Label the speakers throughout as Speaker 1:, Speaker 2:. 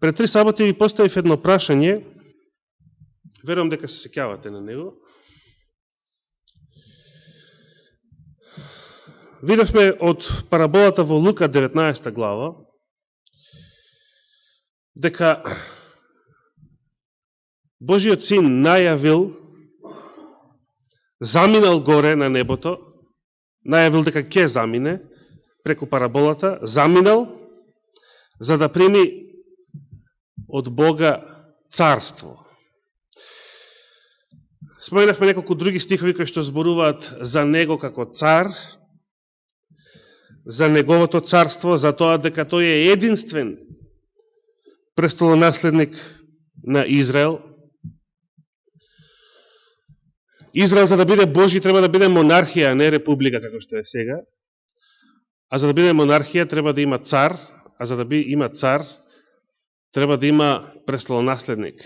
Speaker 1: Пред 3 саботи ви поставив едно прашање, верувам дека се сеќавате на него. Видовме од параболата во Лука 19 глава, дека Божиот син најавил, заминал горе на небото, најавил дека ќе замине преку параболата, заминал за да прими од Бога царство. Споменавме неколку други стихови кои што зборуваат за него како цар, за неговото царство, за тоа дека тој е единствен престолонаследник на Израел. Израел, за да биде Божи, треба да биде монархија, а не република, како што е сега. А за да биде монархија, треба да има цар, а за да има цар, треба да има престолонаследник,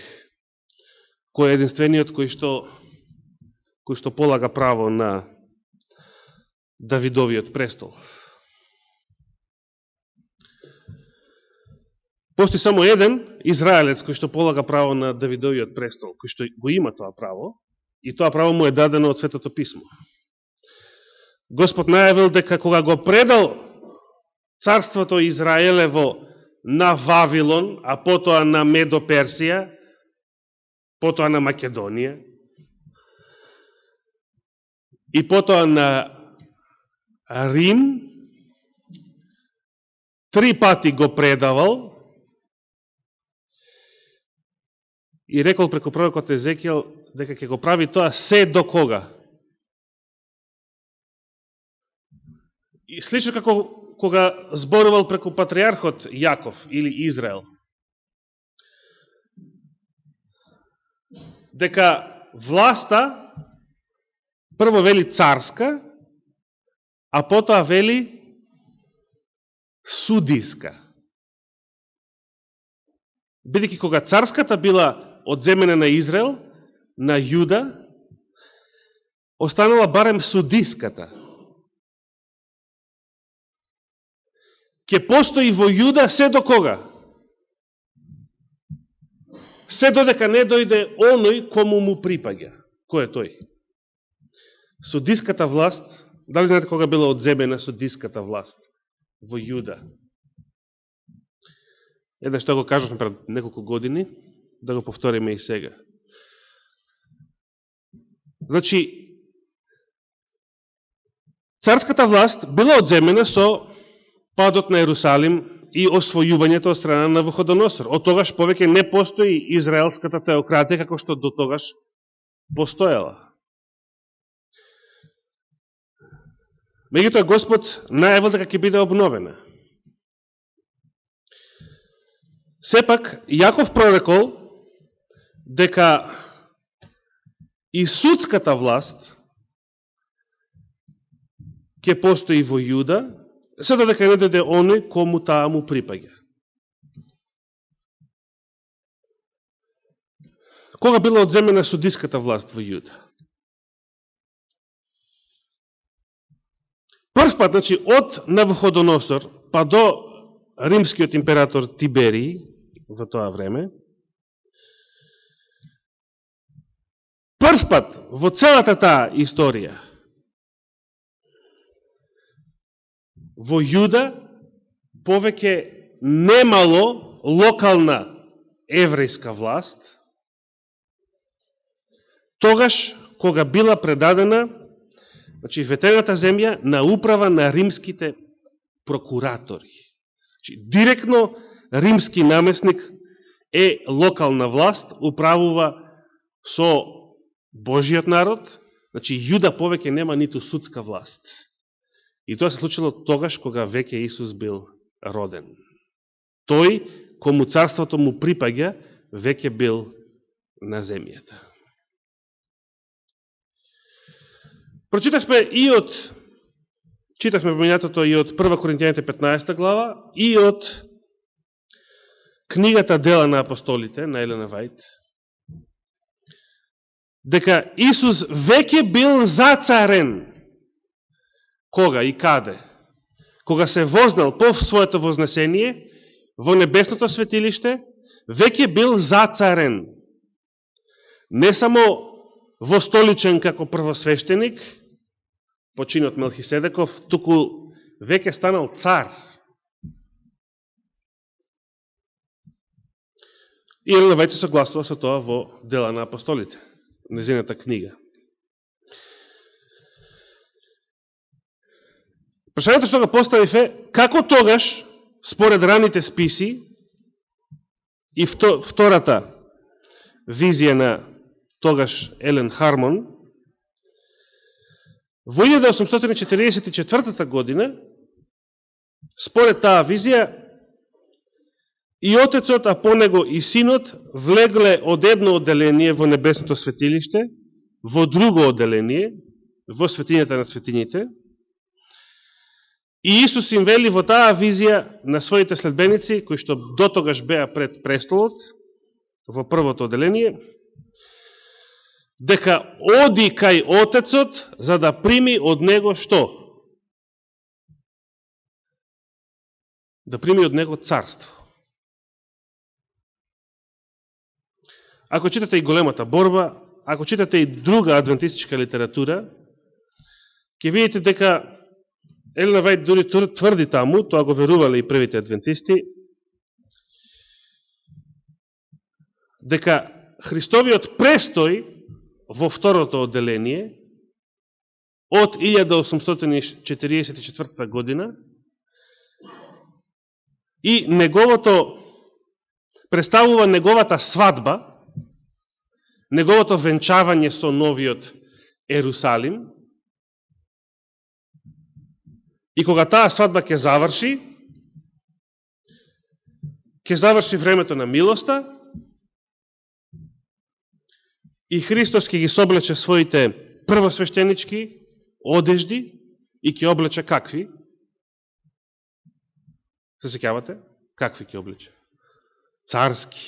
Speaker 1: кој е единствениот кој што полага право на Давидовиот престол. Постои само еден израелец кој што полага право на Давидовиот престол, кој што го има тоа право, и тоа право му е дадено од Светото писмо. Господ најавил дека кога го предал царството Израелево на Вавилон, а потоа на Медо-Персија, потоа на Македонија, и потоа на Рим, 3 пати го предавал, и рекол преку пророкот Езекијел дека ќе го прави тоа се до кога. И слично како кога зборувал преку патриархот Јаков или Израел, дека власта прво вели царска, а потоа вели судиска. Бидејќи кога царската била одземена на Израел, на Јуда, останала барем судиската. Ке постои во Јуда се до кога? Се додека не дојде оној кому му припаѓа. Кој е тој? Судиската власт, дали знаете кога била одземена судиската власт во Јуда? Еднаш што го кажавме пред неколку години, да го повториме и сега. Значи, царската власт била одземена со падот на Ерусалим и освојувањето од страна на Навуходоносор. Од тогаш повеќе не постои израелската теократија како што до тогаш постоела. Меѓутоа Господ најавил дека ќе биде обновена. Сепак, Јаков прорекол дека и судската власт ќе постои во Јуда, се додека не дојде оној кому таа му припаѓа. Кога била одземена судиската власт во Јуда? Прв пат, значи, од Навуходоносор па до римскиот император Тиберий во тоа време, прв пат во целата таа историја во Јуда повеќе немало локална еврејска власт, тогаш кога била предадена, значи, ветената земја на управа на римските прокуратори. Значи, директно римски намесник е локална власт, управува со Божиот народ, значи Јуда повеќе нема ниту судска власт. И тоа се случило тогаш кога веќе Исус бил роден. Тој, кому царството му припаѓа, веќе бил на земјата. Прочитавме поминатото и од 1 Коринтијаните 15 глава, и од книгата Дела на апостолите, на Елена Вајд, дека Исус веќе бил зацарен. Кога и каде? Кога се вознал по своето вознесение во небесното светилиште, веќе бил зацарен. Не само востоличен како првосвештеник, по чинот Мелхиседеков, туку веќе станал цар. И Елена Вајд се согласува со тоа во Дела на апостолите, незината книга. Прашањето што го поставив е, како тогаш, според раните списи и втората визија на тогаш Елен Хармон, во 1844 година, според таа визија, и Отецот, а по него и Синот, влегле од едно одделение во небесното светилиште, во друго одделение, во светињата на светињите, и Исус им вели во таа визија на своите следбеници, кои што дотогаш беа пред престолот, во првото одделение, дека оди кај Отецот за да прими од него што? Да прими од него царство. Ако читате и Големата борба, ако читате и друга адвентистичка литература, ќе видите дека Елена Вајд дури тврди таму, тоа го верувале и првите адвентисти, дека Христовиот престој во второто одделение од 1844 година и неговото представува неговата свадба, неговото венчавање со новиот Ерусалим, и кога таа свадба ќе заврши времето на милоста, и Христос ќе ги соблече своите првосвештенички одежди и ќе облече какви? Се сеќавате? Какви ќе облече? Царски.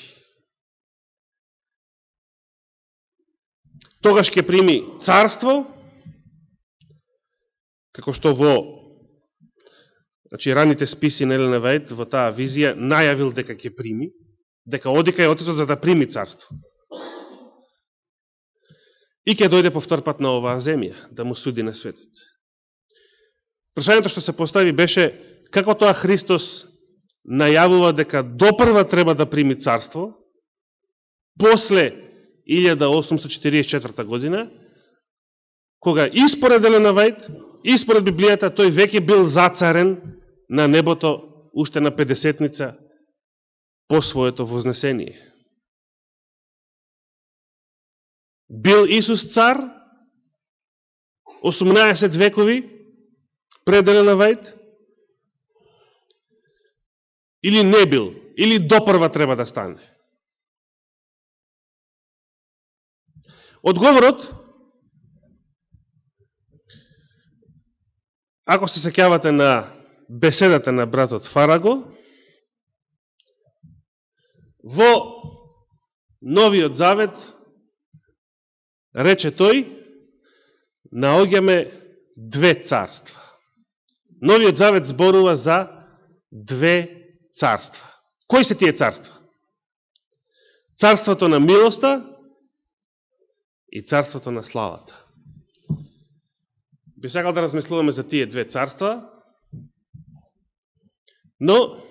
Speaker 1: Тогаш ќе прими царство, како што во раните списи на Елена Вајд во таа визија најавил дека ќе прими, дека оди кај Отецот за да прими царство. И ќе дојде повтор пат на оваа земја, да му суди на светот. Прашањето што се постави беше како тоа Христос најавува дека допрва треба да прими царство, после 1844 година, кога испоред Елена Вајд, испоред Библијата, тој веќе бил зацарен на небото уште на 50-ница по своето вознесение. Бил Исус цар 18 векови пред Елена Вајд? Или не бил? Или допрва треба да стане? Одговорот, ако се сеќавате на беседата на братот Фараго, во Новиот Завет рече тој, наоѓаме две царства. Новиот Завет зборува за две царства. Кои се тие царства? Царството на милоста и царството на славата. Би сакал да размислуваме за тие две царства, но,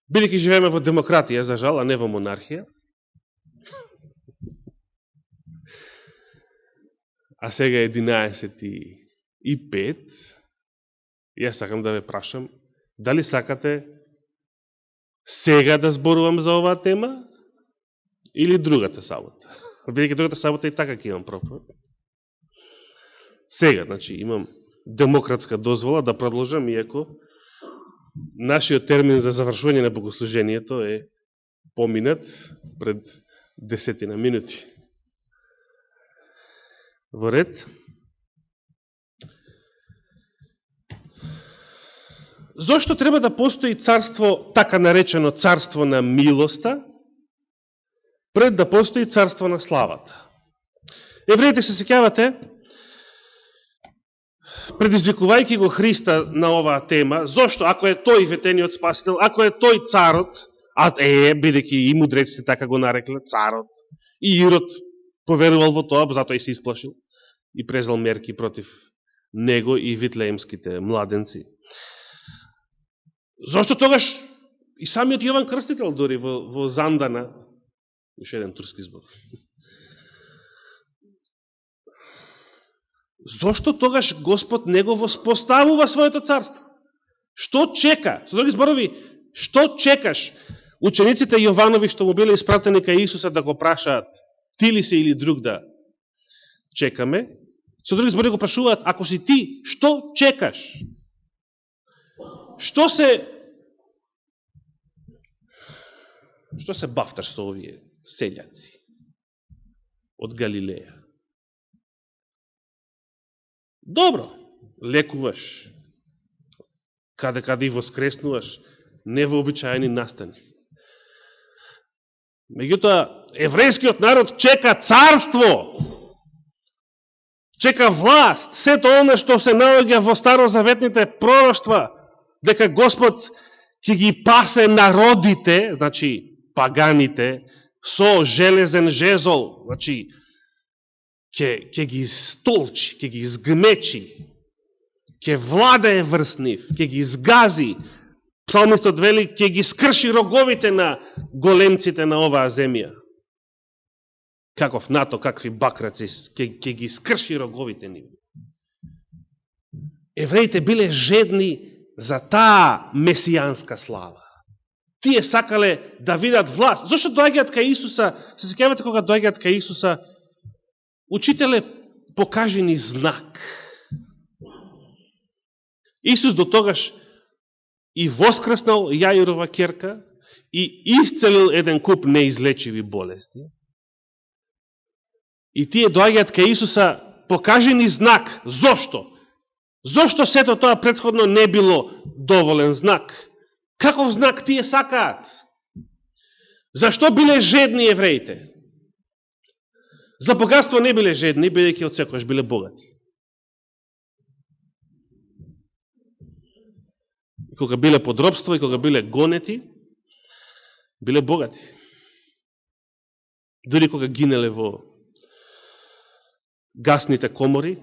Speaker 1: бидејќи живееме во демократија, за жал, а не во монархија, а сега е 11:05, јас сакам да ве прашам, дали сакате сега да зборувам за оваа тема или другата сабота? Бидејќи другата сабота и така ќе имам проповед. Сега, значи, имам демократска дозвола да продолжам, иако нашиот термин за завршување на богослужението е поминат пред 10 минути. Во ред. Зошто треба да постои царство, така наречено царство на милоста, пред да постои царство на славата? Евреите се сеќавате, предизвикувајќи го Христа на оваа тема, зошто, ако е тој ветениот спасител, ако е тој царот, бидејќи и мудреците така го нарекле, царот, и Ирод поверувал во тоа, затоа и се исплашил и презел мерки против него и витлеемските младенци. Зошто тогаш и самиот Јован Крстител дори во Зандана, уште еден турски збор, зошто тогаш Господ не го воспоставува своето царство? Што чека? Со други зборови, што чекаш? Учениците Јованови што му биле испратени кај Исуса да го прашаат, ти ли си или друг да чекаме? Со други зборови го прашуваат, ако си ти, што чекаш? Што се бафташ со овие селјаци од Галилеја? Добро, лекуваш, каде и воскреснуваш, невообичаени настани. Меѓутоа, еврејскиот народ чека царство, чека власт, сето оно што се наоѓа во старозаветните пророштва, дека Господ ќе ги пасе народите, значи паганите, со железен жезол, значи ќе ги столчи, ќе ги изгмечи, ќе владее врз нив, ќе ги изгази. Псалмистот вели, ќе ги скрши роговите на големците на оваа земја. Каков нато, какви бакраци, ќе ги скрши роговите нив. Евреите биле жедни за таа месијанска слава. Тие сакале да видат власт. Зошто доаѓаат кај Исуса, се сеќавате кога доаѓаат кај Исуса, учителе, покажи ни знак. Исус до тогаш и воскреснал Јаирова ќерка и исцелил еден куп неизлечиви болести. И тие доаѓаат кај Исуса, покажи ни знак. Зошто? Зошто сето тоа претходно не било доволен знак? Каков знак тие сакаат? Зашто биле жедни евреите? За богатство не биле жедни, бидејќи од секојаш биле богати. И кога биле под робство и кога биле гонети, биле богати. Дури кога гинеле во гасните комори,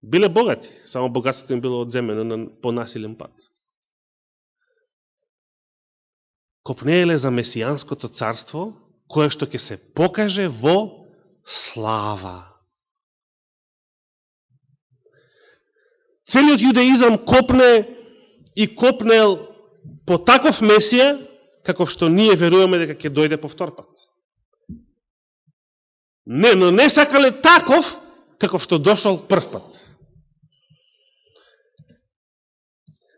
Speaker 1: биле богати. Само богатството им било одземено по насилен пат. Копнееле за месијанското царство, кое што ќе се покаже во слава. Целиот јудеизам копне и копнел по таков месија, каков што ние веруваме дека ќе дојде повтор пат. Но не сакале таков, каков што дошол прв пат.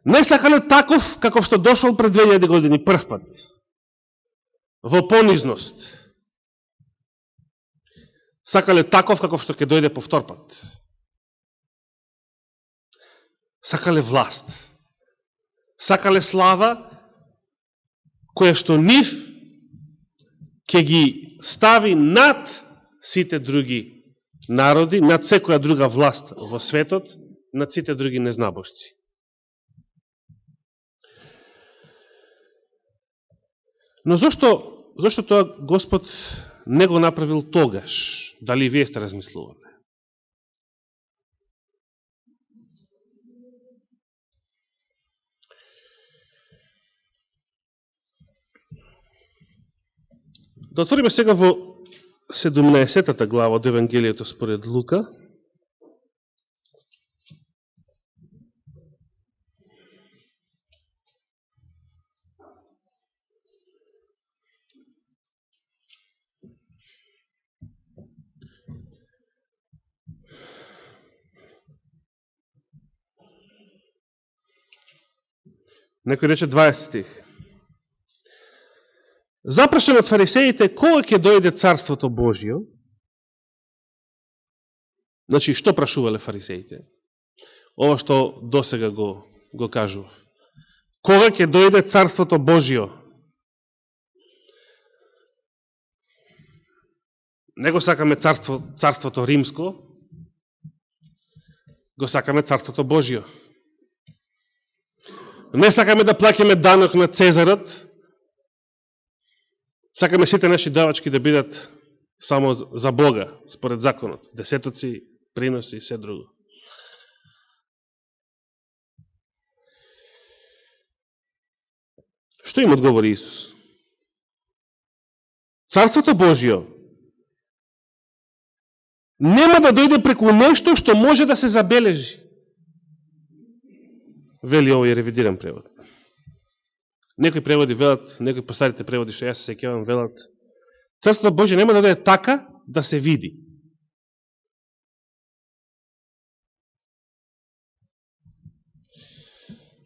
Speaker 1: Не сакале таков, каков што дошол пред 2000 години прв пат. Во понизност. Сакале таков, каков што ќе дојде повтор пат. Сакале власт. Сакале слава, која што нив ќе ги стави над сите други народи, над секоја друга власт во светот, над сите други незнабожци. Но зошто тоа Господ не го направил тогаш? Дали вие сте размислували? Да отвориме сега во 17-та глава од Евангелието според Лука. Некој рече 20 стих. Запрашен од фарисеите, кога ќе дојде Царството Божјо? Значи, што прашувале фарисеите? Ова што досега го кажував. Кога ќе дојде Царството Божјо? Не го сакаме Царството Римско, го сакаме Царството Божјо. Не сакаме да плаќаме данок на Цезарот, Сакаме сите наши давачки да бидат само за Бога, според законот. Десетоци, приноси и се друго. Што им одговори Исус? Царството Божио нема да дојде преку нешто што може да се забележи. Вели овој ревидиран превод. Некои преводи велат, некои постарите преводи што јас се сеќавам велат, Царството Божие нема да дојде така да се види.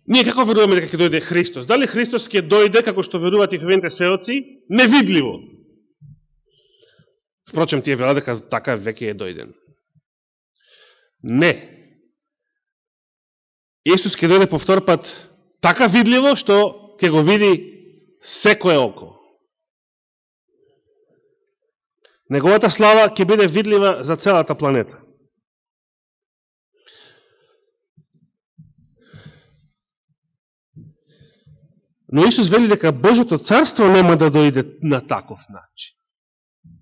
Speaker 1: Ние како веруваме дека ќе дојде Христос? Дали Христос ќе дојде, како што веруваат и хвените свеоци, невидливо? Впрочем, тие велат дека така веќе е дојден. Не. Исус ќе дојде по втор пат така видливо, што ќе го види секое око. Неговата слава ќе биде видлива за целата планета. Но Исус вели дека Божето царство нема да дојде на таков начин.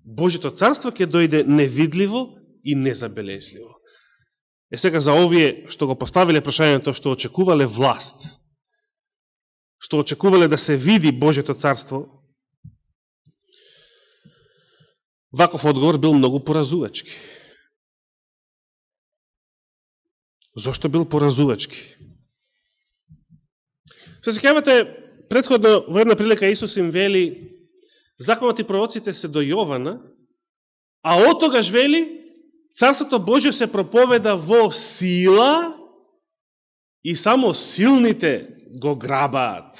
Speaker 1: Божето царство ќе дојде невидливо и незабележливо. Сега за овие што го поставиле прашањето, што очекувале власт, што очекувале да се види Божето царство, ваков одговор бил многу поразувачки. Зошто бил поразувачки? Се сеќавате, претходно во една прилика Исус им вели, законот и пророците се до Јована, а од тогаш вели, Царството Божие се проповеда во сила и само силните го грабаат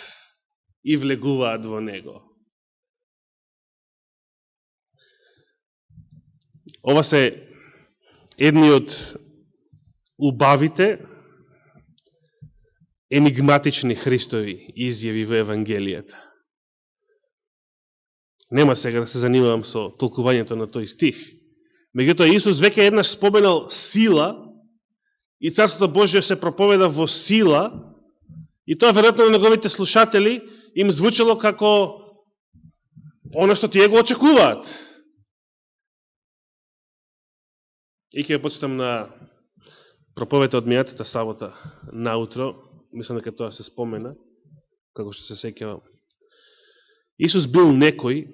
Speaker 1: и влегуваат во него. Ова се едни од убавите, енигматични Христови изјави во Евангелијата. Нема сега да се занимавам со толкувањето на тој стих. Меѓутоа, Исус веќе еднаш споменал сила и Царството Божие се проповеда во сила и тоа веројатно на неговите слушатели им звучало како оно што тие го очекуваат. И ќе почитам на проповета од мијатата сабота наутро, мислам дека тоа се спомена, како што се сеќавам. Исус бил некој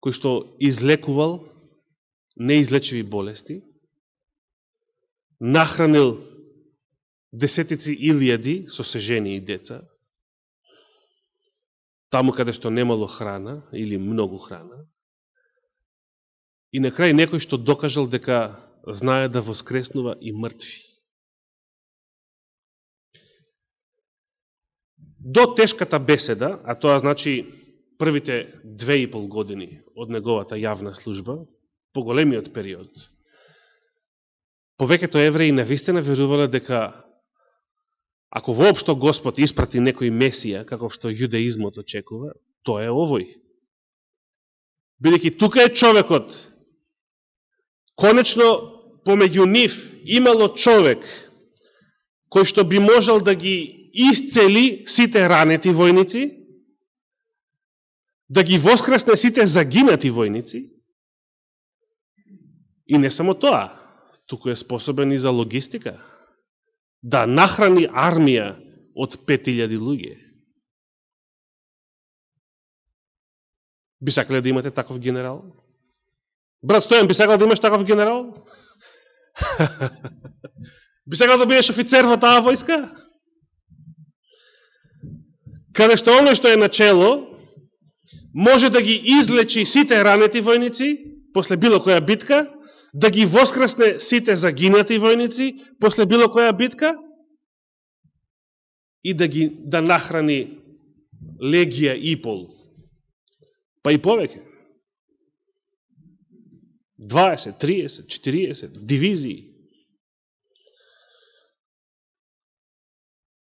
Speaker 1: кој што излекувал неизлечиви болести, нахранил десетици илјади со се жени и деца, таму каде што немало храна или многу храна, и на крај некој што докажал дека знае да воскреснува и мртви. До тешката беседа, а тоа значи првите 2,5 години од неговата јавна служба, поголемиот период, повеќето евреи навистина верувале дека ако воопшто Господ испрати некој Месија, како што јудеизмот очекува, тоа е овој. Бидејќи тука е човекот, конечно помеѓу нив имало човек кој што би можел да ги исцели сите ранети војници, да ги воскресне сите загинати војници, и не само тоа, туку е способен и за логистика, да нахрани армија од 5000 луѓе. Би сакале да имате таков генерал? Брат Стојан, би сакал да имаш таков генерал? Би сакал да бидеш офицер во таа војска? Каде што оно што е начело, може да ги излечи сите ранети војници после било која битка, да ги воскресне сите загинати војници после било која битка и да нахрани легија и пол. Па и повеќе. 20, 30, 40 дивизии.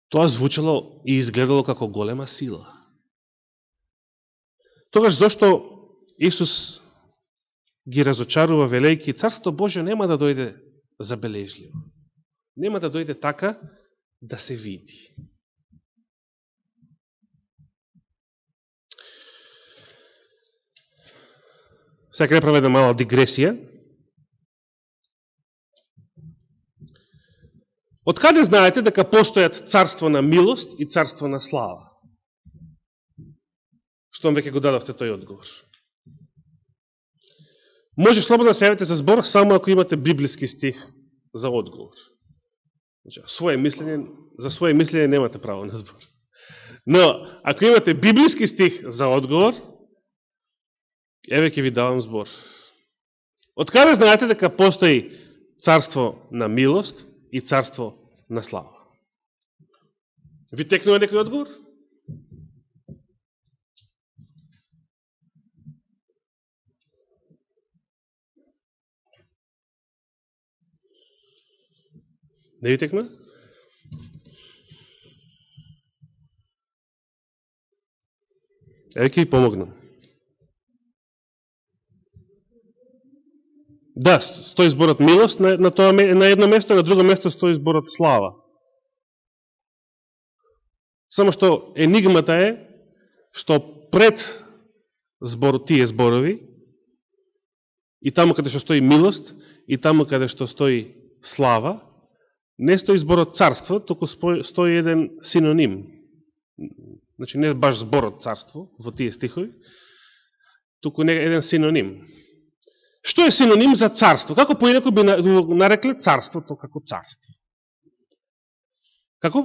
Speaker 1: Тоа звучало и изгледало како голема сила. Тогаш зашто Исус ги разочарува велејки, Царството Божие нема да дојде забележливо. Нема да дојде така да се види. Сега ќе направам една мала дигресија. Од каде знаете дека постојат царство на милост и царство на слава? Штом веќе го дадовте тој одговор. Може слободно да се јавите за збор само ако имате библиски стих за одговор. Значи, за своje мислење немате право на збор. Но, ако имате библиски стих за одговор, еве ќе ви давам збор. Од каде знаете дека постои царство на милост и царство на слава? Ви текнува некој одговор? Не ви текна? Еве ќе ви помогнам. Да, стои зборот милост на едно место, на друго место стои зборот слава. Само што енигмата е што пред тие зборови и таму каде што стои милост и таму каде што стои слава, не стои зборот царство, туку стои еден синоним. Значи не баш зборот царство во тие стихови, туку не еден синоним. Што е синоним за царство? Како поинаку би го нарекле царството како царство? Како?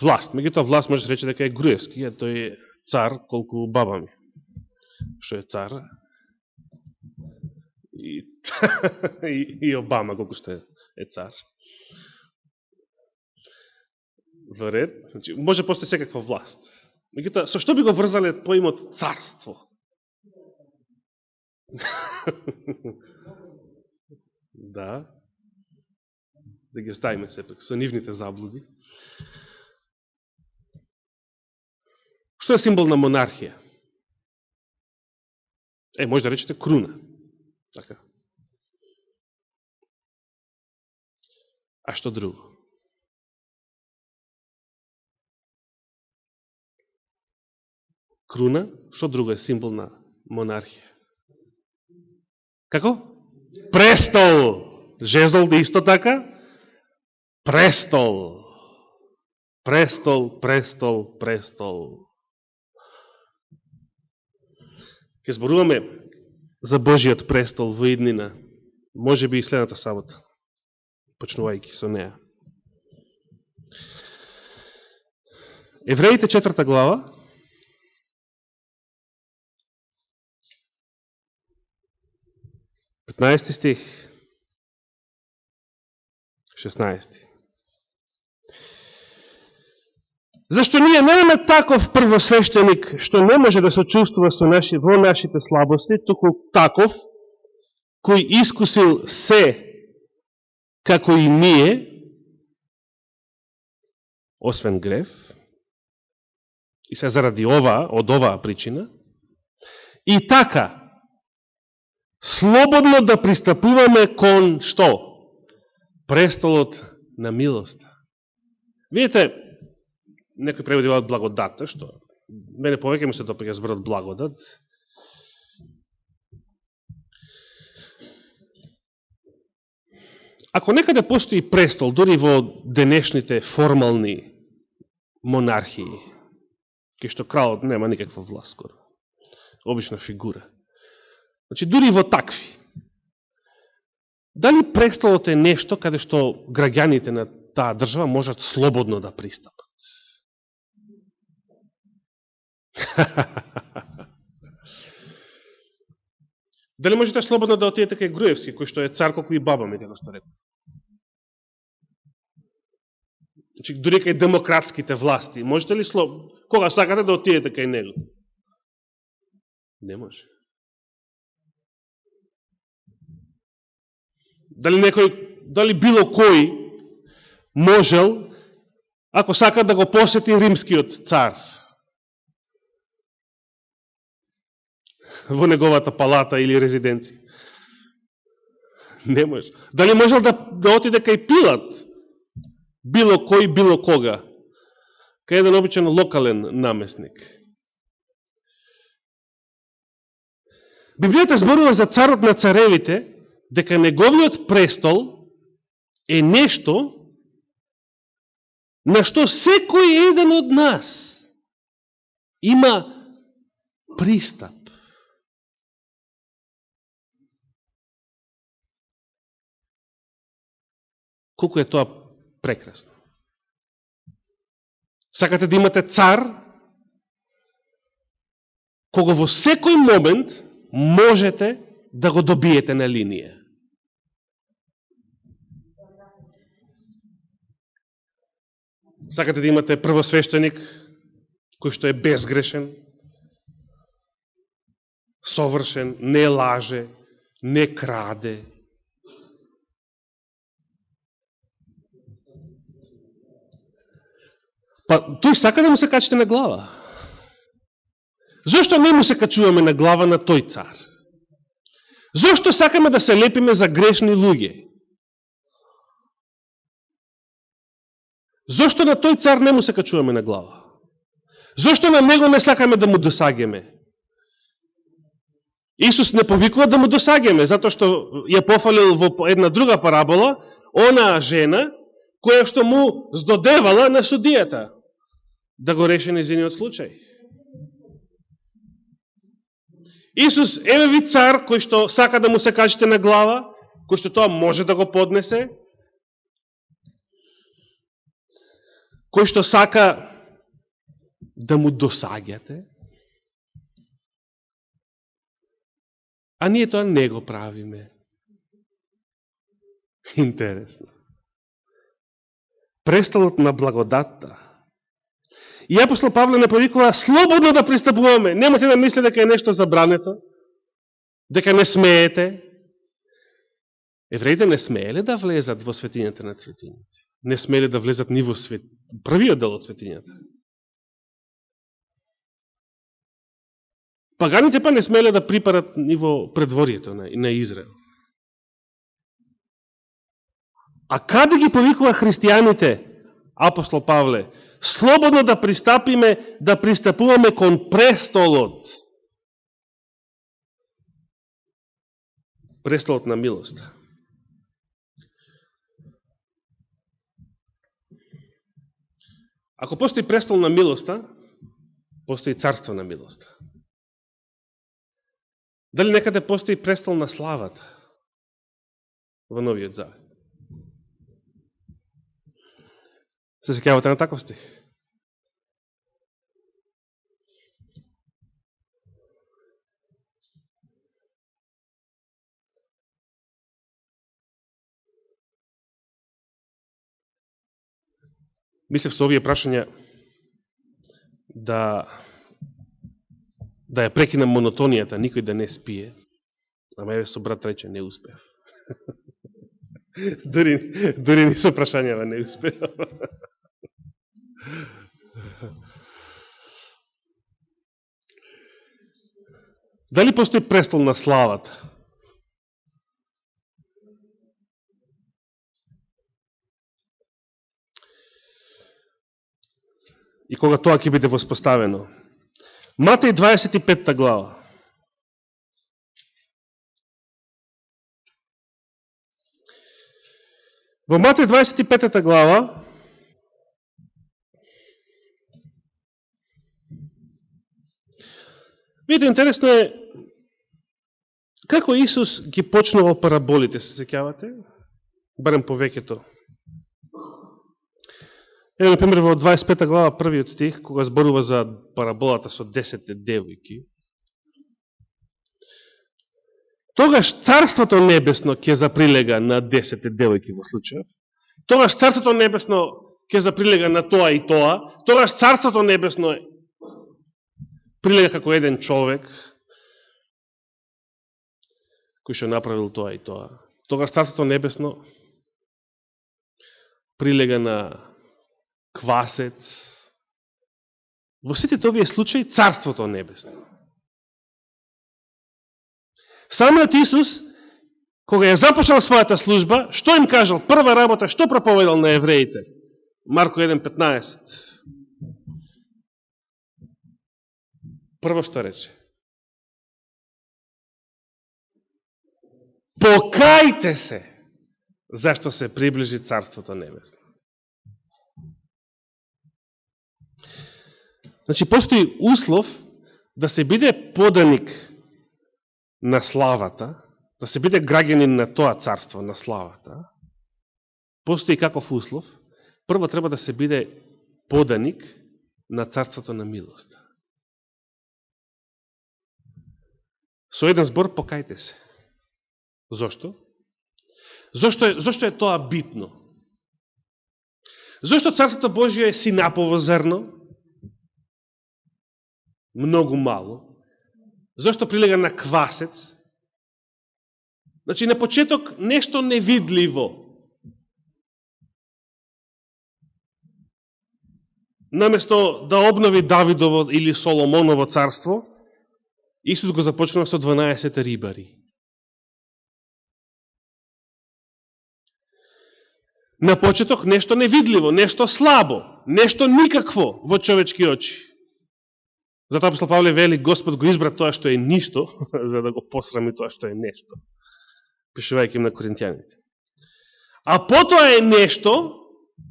Speaker 1: Власт. Меѓутоа власт може да се рече дека е Груевски, а тој е цар колку баба ми. Што е цар? И Обама колку што е цар. Во ред. Значи, може после секаква власт. Меѓутоа, со што би го врзале поимот царство? Да. Да ги оставиме сепак со нивните заблуди. Што е символ на монархија? Може да речете круна. Така. А што друго? Круна, што друго е символ на монархија? Како? Престол! Жезл исто така? Престол! Престол, престол, престол. Ке зборуваме за Божиот престол во иднина, може би и следната сабота, почнувајќи со неа. Евреите 4 глава, 15 стих, 16. Зашто ние немаме таков првосвещеник, што не може да се чувствува во нашите слабости, туку таков, кој искусил се, како и ние, освен грев, и се заради од оваа причина, и така, слободно да пристапуваме кон што? Престолот на милоста. Видите, некој преводи од благодатта, што мене повеќе ми се допаѓа зборот благодат. Ако некаде постои престол, дори во денешните формални монархии, кај што кралот нема никаква власт, скоро, обична фигура. Значи, дури во такви. Дали престолот е нешто каде што граѓаните на таа држава можат слободно да пристапат? Дали можете слободно да отидете кај Груевски, кој што е цар колку и баба ми, како што реков? Значи, дури кај демократските власти, можете ли кога сакате да отидете кај него? Не може. Дали било кој можел, ако сака да го посети римскиот цар во неговата палата или резиденција? Не може. Дали можел да отиде кај Пилат? Било кој, било кога? Кај еден обичен локален наместник. Библијата зборува за царот на царевите, дека неговиот престол е нешто на што секој еден од нас има пристап. Колку е тоа прекрасно. Сакате да имате цар, кога во секој момент можете да го добиете на линија. Сакате да имате првосвештеник, кој што е безгрешен, совршен, не лаже, не краде. Па, тој сака да му се качите на глава. Зошто не му се качуваме на глава на тој цар? Зошто сакаме да се лепиме за грешни луѓе? Зошто на тој цар не му се качуваме на глава? Зошто на него не сакаме да му досагеме? Исус не повикува да му досагеме, затоа што ја пофалил во една друга парабола, онаа жена, која што му здодевала на судијата да го реши незиниот случај. Исус, еве ви цар, кој што сака да му се качите на глава, кој што тоа може да го поднесе, кој што сака да му досаѓате, а ние тоа не го правиме. Интересно. Престолот на благодатта. И апостол Павле не повикува слободно да пристапуваме. Немате да мислите дека е нешто забрането, дека не смеете. Евреите не смееле да влезат во светињата на светињите. Не смееле да влезат ни во првиот дел од светињата. Паганите па не смеле да припарат ни во предворието на Израел. А каде ги повикува христијаните, апостол Павле? Слободно да пристапиме, да пристапуваме кон престолот. Престолот на милоста. Ако постои престол на милоста, постои царство на милоста. Дали некаде постои престол на славата во Новиот Завет? Се сеќавате на таков стих? Мислев со овие прашања да ја прекинам монотонијата, никој да не спие, ама еве со брат рече не успев. Дори ни со прашањава не успев. Дали постои престол на славата? И кога тоа ќе биде воспоставено? Матеј 25 глава. Во Матеј 25 глава видите, интересно е како Исус ги почнувал параболите, се сеќавате? Барем повеќето. Ево, например, во 25 глава, првиот стих, кога зборува за параболата со 10 девојки, тогаш Царството Небесно ќе заприлега на 10 девојки во случај, тогаш Царството Небесно ќе заприлега на тоа и тоа, тогаш Царството Небесно прилега како еден човек, кој што направил тоа и тоа. Тогаш Царството Небесно прилега на квасец. Во сите овие случаи Царството Небесно. Самиот Исус, кога ја започнал својата служба, што им кажал? Прва работа, што проповедал на евреите? Марко 1.15. Прво што рече? покајте се, зашто се приближи Царството Небесно. Значи, постои услов да се биде поданик на славата, да се биде граѓанин на тоа царство, на славата. Постои каков услов? Прво треба да се биде поданик на царството на милост. Со еден збор, покајте се. Зошто? Зошто е тоа битно? Зошто Царството Божие е синапово зрно? Многу мало. Зошто прилега на квасец? Значи, на почеток нешто невидливо. Наместо да обнови Давидово или Соломоново царство, Исус го започнал со 12 рибари. На почеток нешто невидливо, нешто слабо, нешто никакво во човечки очи. Затоа апостол Павле вели, Господ го избра тоа што е ништо, за да го посрами тоа што е нешто, пишувајќи на Коринтијаните. А потоа е нешто,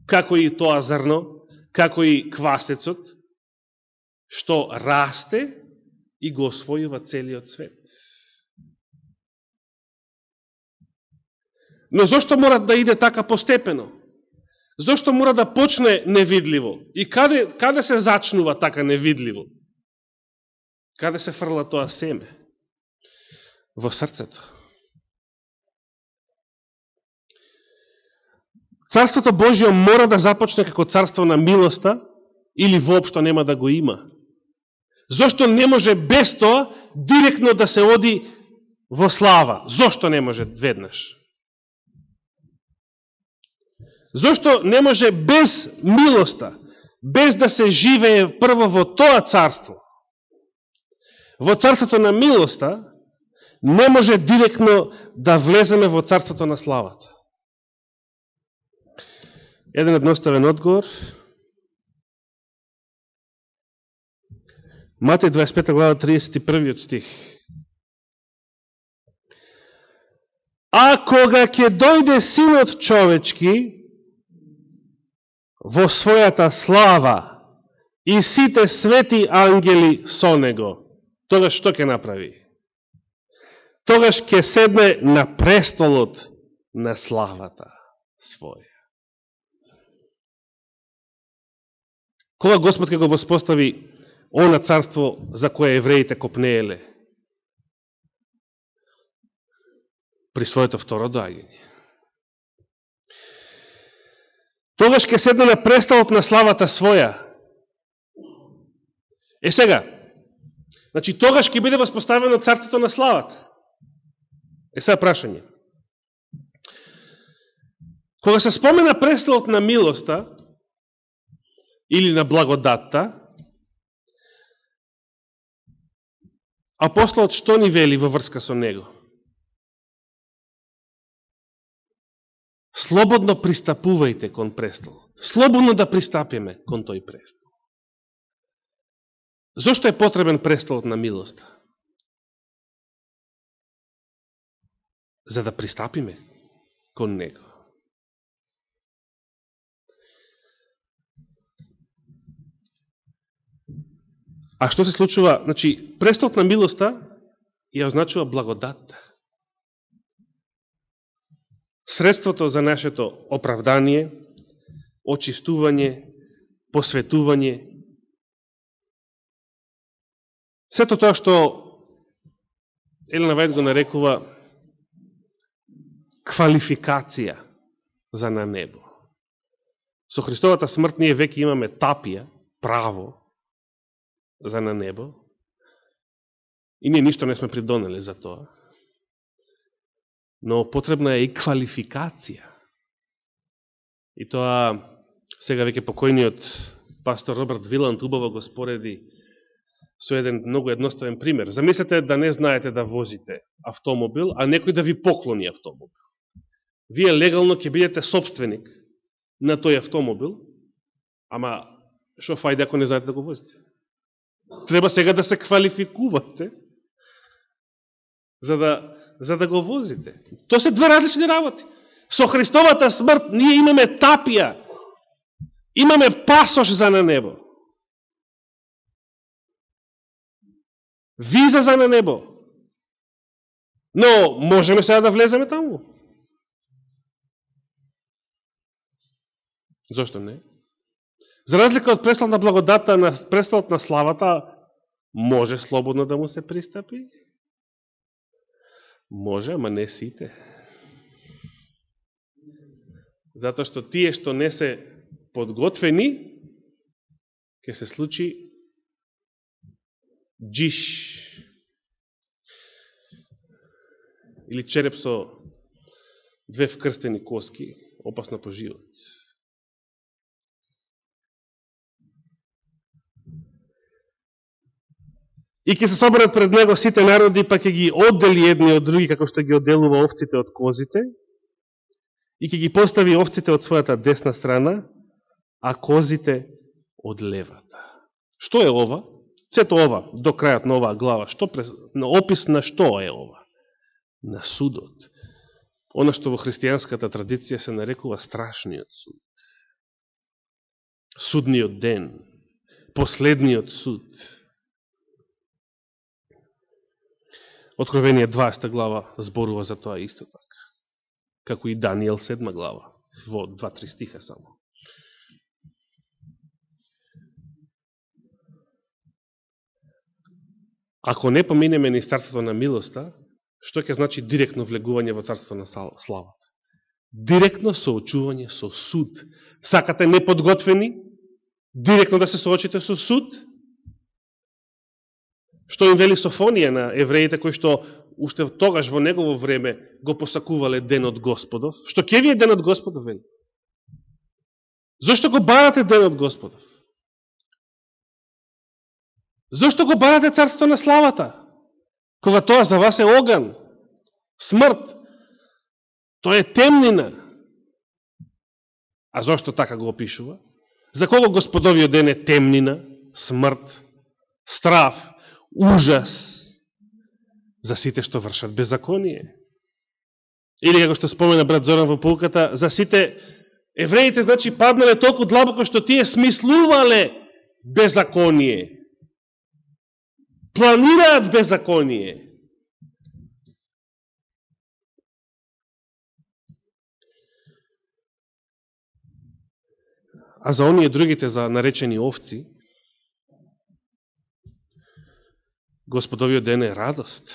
Speaker 1: како и тоа зрно, како и квасецот, што расте и го освојува целиот свет. Но зошто мора да иде така постепено? Зошто мора да почне невидливо? И каде се зачнува така невидливо? Каде се фрла тоа семе? Во срцето. Царството Божие мора да започне како царство на милоста или воопшто нема да го има. Зошто не може без тоа директно да се оди во слава? Зошто не може веднаш? Зошто не може без милоста, без да се живее прво во тоа царство? Во царството на милоста не може директно да влеземе во царството на славата. Еден едноставен одговор. Матеј 25 глава 31 стих. А кога ќе дојде Синот човечки во својата слава и сите свети ангели со него, тогаш што ќе направи? Тогаш ќе седне на престолот на славата своја. Кога Господ ќе го воспостави она царство за кое евреите копнееле? При своето второ доаѓање. Тогаш ќе седне на престолот на славата своја. Сега, значи тогаш ќе биде воспоставено царството на славата. Сега прашање. Кога се спомена престолот на милоста или на благодатта, апостолот што ни вели во врска со него? Слободно пристапувајте кон престолот. Слободно да пристапиме кон тој престол. Зошто е потребен престолот на милоста? За да пристапиме кон него. А што се случува? Значи, престолот на милоста ја означува благодатта. Средството за нашето оправдание, очистување, посветување. Сето тоа што Елена Вајд го нарекува квалификација за на небо. Со Христовата смрт ние веќе имаме тапија, право за на небо, и ние ништо не сме придонели за тоа. Но потребна е и квалификација. И тоа сега веќе покојниот пастор Роберт Виланд убаво го спореди со еден многу едноставен пример. Замислете да не знаете да возите автомобил, а некој да ви поклони автомобил. Вие легално ќе бидете собственик на тој автомобил, ама шо фајде ако не знаете да го возите? Треба сега да се квалификувате за да за да го возите. То се две различни работи. Со Христовата смрт ние имаме тапија, имаме пасош за на небо. Виза за на небо. Но можеме сега да влеземе таму. Зошто не? За разлика од престолот на благодата, на престолот на славата, може слободно да му се пристапи? Може, ама не сите. Затоа што тие што не се подготвени, ќе се случи джиш. Или череп со две вкрстени коски, опасно по живот. И ќе се соберат пред него сите народи, па ќе ги оддели едни од други, како што ги одделува овците од козите, и ќе ги постави овците од својата десна страна, а козите од левата. Што е ова? Сето ова, до крајот на оваа глава, на опис на што е ова? На судот. Оно што во христијанската традиција се нарекува страшниот суд. Судниот ден. Последниот суд. Откровение 20 глава зборува за тоа исто така. Како и Данијел 7 глава. Во 2-3 стиха само. Ако не поминеме ни царството на милоста, што ќе значи директно влегување во царството на славата? Директно соочување со суд. Сакате неподготвени, директно да се соочите со суд? Што им вели Софонија на евреите, кои што уште тогаш во негово време го посакувале денот Господов? Што ќе ви е денот Господов, вели? Зошто го барате денот Господов? Зошто го барате царството на славата? Кога тоа за вас е оган, смрт, тоа е темнина. А зошто така го опишува? За кого Господовиот ден е темнина, смрт, страв, ужас? За сите што вршат беззаконие. Или како што спомена брат Зоран во пулката, за сите евреите, значи, паднале толку длабоко што тие смислувале беззаконие. Планираат беззаконие. А за оние другите, за наречени овци, Господовиот ден е радост,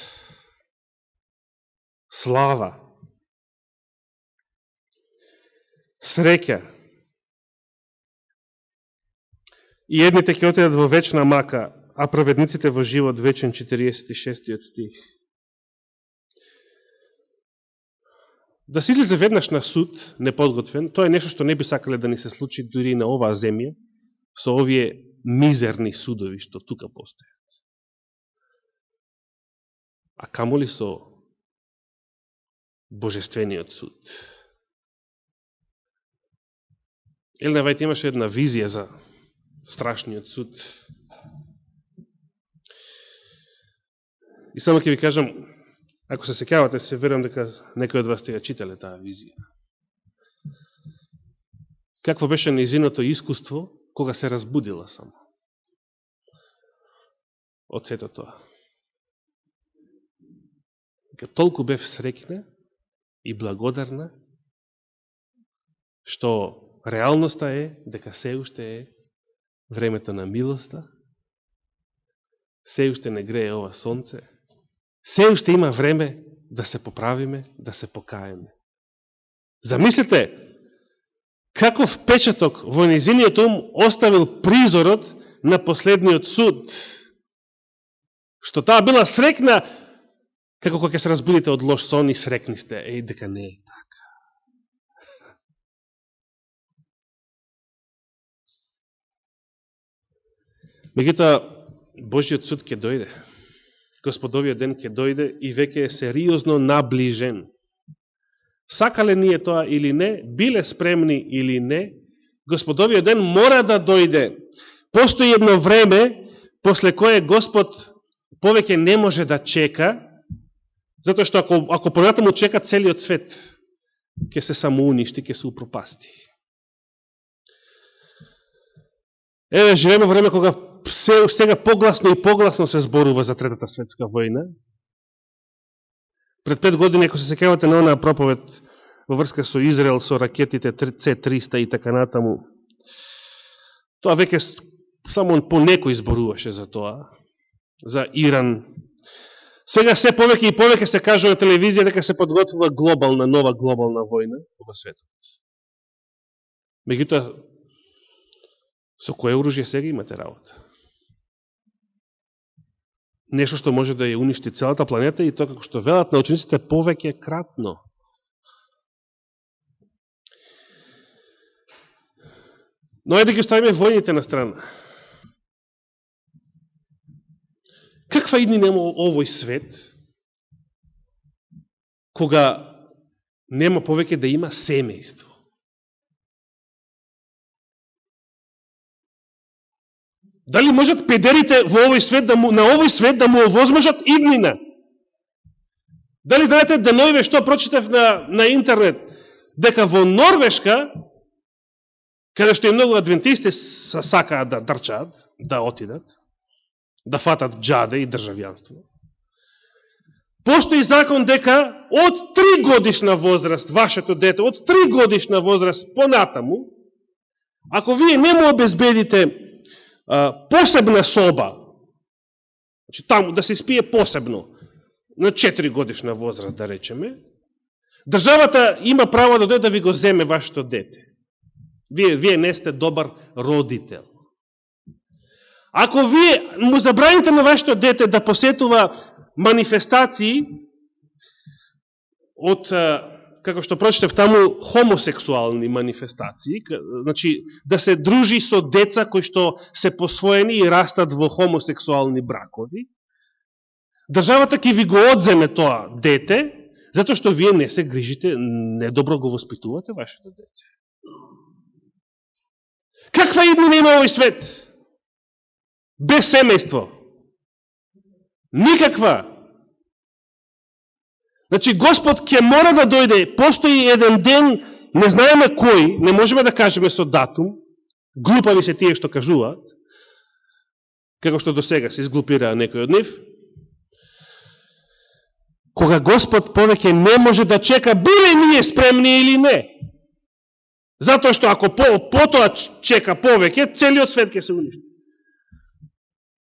Speaker 1: слава, среќа. И едните ќе отидат во вечна мака, а праведниците во живот вечен, 46 стих. Да се излезе веднаш на суд, неподготвен, тоа е нешто што не би сакале да ни се случи дури на оваа земја, со овие мизерни судови што тука постојат. А камоли со божествениот суд. Елена Вајт имаше една визија за страшниот суд. И само ќе ви кажам, ако се сеќавате, се верувам дека некој од вас те ја читале таа визија. Какво беше нејзиното искуство кога се разбудила само од сето тоа? Толку бев среќна и благодарна што реалноста е дека се уште е времето на милоста, се уште не грее ова сонце, се уште има време да се поправиме, да се покаеме. Замислите каков печаток во нејзиниот ум оставил призорот на последниот суд. Што таа била среќна, како кога ќе се разбудите од лош сон и среќни сте, дека не е така. Меѓутоа, Божиот суд ќе дојде. Господовиот ден ќе дојде и веќе е сериозно наближен. Сакале ние тоа или не, биле спремни или не, Господовиот ден мора да дојде. Постои едно време, после кое Господ повеќе не може да чека, Затоа што ако понатаму чека целиот свет, ќе се самоуништи, ќе се упропасти. Еве, живееме време кога сега погласно и погласно се зборува за Третата светска војна. Пред 5 години, ако се сеќавате на онаа проповед во врска со Израел, со ракетите C-300 и така натаму, тоа веќе само по некој зборуваше за тоа, за Иран. Сега се повеќе и повеќе се кажува на телевизија дека се подготвува нова глобална војна во светот. Меѓутоа, со кое оружје сега имате работа? Нешто што може да ја уништи целата планета и тоа, како што велат научниците, повеќе кратно. Но ајде да ги оставиме војните на страна. Каква иднина нема овој свет, кога нема повеќе да има семејство? Дали можат педерите во овој свет на овој свет да му овозможат иднина? Дали знаете деноиве што прочитав на интернет, дека во Норвешка, каде што и многу адвентисти сакаат да дрчаат, да отидат, да фатат джаде и државјанство, постои закон дека од 3 годишна возраст, вашето дете, од 3 годишна возраст понатаму, ако вие не му обезбедите посебна соба, значи таму да се спие посебно, на 4 годишна возраст, да речеме, државата има право да дојде да ви го земе вашето дете. Вие не сте добар родител. Ако вие му забраните на вашето дете да посетува манифестации од, како што прочитав таму, хомосексуални манифестации, значи да се дружи со деца кои што се посвоени и растат во хомосексуални бракови, државата ќе ви го одземе тоа дете, затоа што вие не се грижите, недобро го воспитувате вашето дете. Каква иднина има овој свет? Без семејство. Никаква. Значи, Господ ќе мора да дојде, постои еден ден, не знаеме кој, не можеме да кажеме со датум, глупави се тие што кажуваат, како што до сега се изглупираа некој од нив, кога Господ повеќе не може да чека, биле ние спремни или не. Затоа што ако потоа чека повеќе, целиот свет ќе се уништи.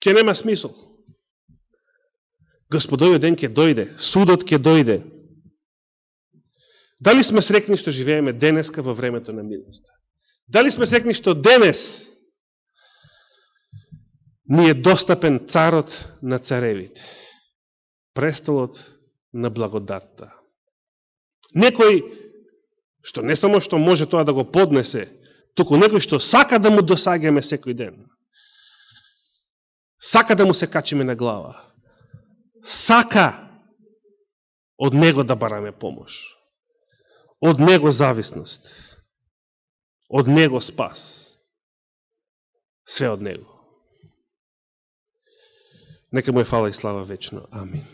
Speaker 1: Ќе нема смисол. Господовиот ден ќе дојде, судот ќе дојде. Дали сме срекни што живееме денеска во времето на милоста? Дали сме срекни што денес ни е достапен царот на царевите, престолот на благодатта? Некој што не само што може тоа да го поднесе, туку некој што сака да му досаѓаме секој ден. Сака да му се качиме на глава. Сака од него да бараме помош. Од него зависност. Од него спас. Све од него. Нека му е фала и слава вечно. Амин.